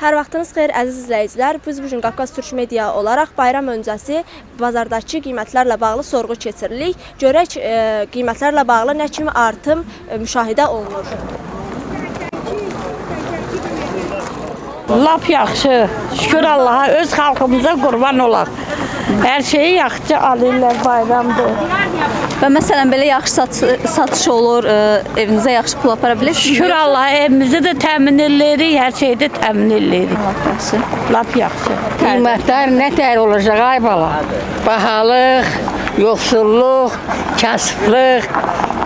Hər vaxtınız xeyir əziz izləyicilər. Biz bu gün Qafqaz Türk Media olaraq bayram öncəsi bazardakı qiymətlərlə bağlı sorğu keçiririk. Görək qiymətlərlə bağlı nə kimi artım müşahidə olunur. Lap yaxşı. Şükür Allaha, öz xalqımıza qurban olaq. Hər şeyi yaxşı alırlar, bayramdır. Və məsələn, belə yaxşı satış olur, evinizə yaxşı pul apara bilirsiniz? Şükür Allaha, evimizi də təmin edirik, hər şeyi də təmin edirik. Lap yaxşı. Lap yaxşı. Qiymətlər nə tər olacaq ay bala? Bahalıq, yoxsulluq, kasıblıq,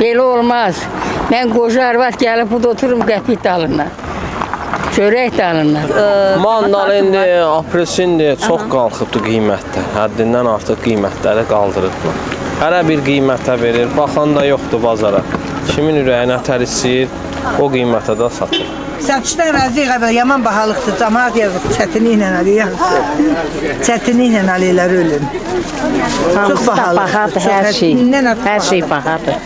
belə olmaz. Mən qoca arvad gəlib burada oturum qəpik dalına. Çörək dalına. Mandalindir, apresindir, çox qalxıbdır qiymətdə. Həddindən artıq qiymətləri qaldırıblar. Hərə bir qiymətə verir, baxan da yoxdur bazara. Kimin ürəyinə tər istəyir, o qiymətə də satır. Satışdan razıyıq əvvəl, yaman bahalıqdır, cəmaat yazıq, çətinliklə alıyor. Çətinliklə alırlar ölüm. Çox bahalıqdır. Hər şey bahadır.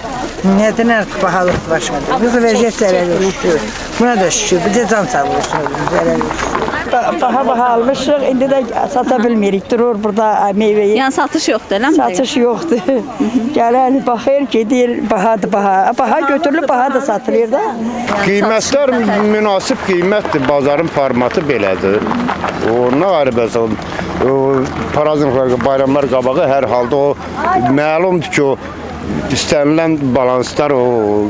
Niyədən artıq bahalıqdır başqadır. Biz vəziyyət zərəli şükür. Buna da şükür, bizə can sağ olsun, zərəli şükür. Baha almışıq, indi də sata bilmirik, durur burada meyveyi. Yəni satış yoxdur, eləmi? Satış yoxdur. Gələn baxır, gedir, bahadır, baha. Baha götürülüb, baha da satılır da. Qiymətlər münasib qiymətdir, bazarın formatı belədir. Ona ayrı bəzən, parazın bayramlar qabağı hər halda o məlumdur ki, o istənilən balanslar o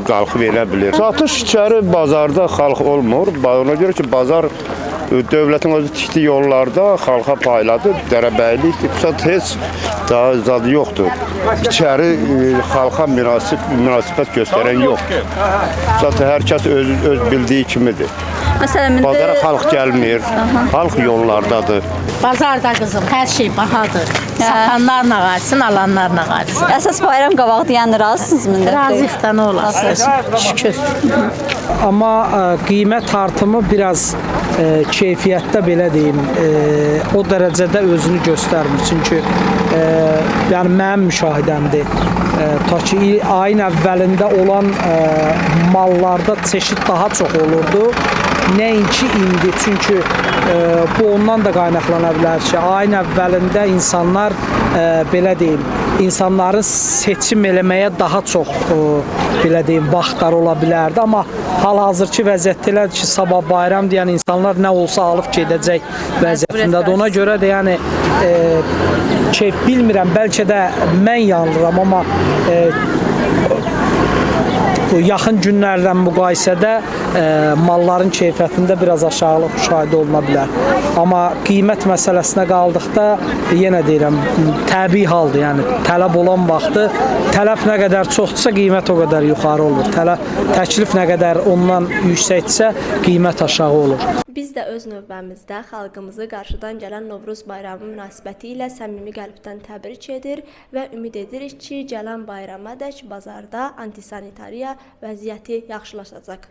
qalxıb elə bilir. Satış içəri bazarda xalq olmur. Ona görə ki, bazar dövlətin özü tikdiyi yollarda xalqa payladı, dərəbəylik, heç daha zad yoxdur. İçəri xalqa münasibət göstərən yoxdur. Zaten hər kəs öz bildiyi kimidir. Məsələn, Bazara xalq gəlmir, xalq yollardadır. Bazarda qızım, hər şey bahadır. Satanlarla qaçsın, alanlarla qaçsın. əsas bayram qabaqdır, yəni razısınızmı? Razıyıq da nə olasın, şükür. Amma qiymət artımı biraz keyfiyyətdə belə deyim, o dərəcədə özünü göstərmir. Çünki yəni mənim müşahidəmdir. Ta ki ayın əvvəlində olan mallarda çeşid daha çox olurdu. Nəinki indi, çünki bu ondan da qaynaqlana bilər ki, ayın əvvəlində insanlar, belə deyim, insanların seçim eləməyə daha çox, belə deyim, vaxtlar ola bilərdi. Amma hal-hazırki vəziyyətdə elədir ki, sabah bayram deyən insanlar nə olsa alıb gedəcək vəziyyətindədir. Ona görə də yəni, bilmirəm, bəlkə də mən yanılıram, amma yaxın günlərdən müqayisədə malların keyfiyyətində biraz aşağılıq müşahidə oluna bilər. Amma qiymət məsələsinə qaldıqda, yenə deyirəm, təbii haldır. Yəni, tələb olan vaxtı, tələb nə qədər çoxdursa, qiymət o qədər yuxarı olur. Təklif nə qədər ondan yüksəkdirsə, qiymət aşağı olur. Biz də öz növbəmizdə xalqımızı qarşıdan gələn Novruz bayramı münasibəti ilə səmimi qəlbdən təbrik edir və ümid edirik ki, gələn bayramadək bazarda antisanitariya vəziyyəti yaxşılaşacaq.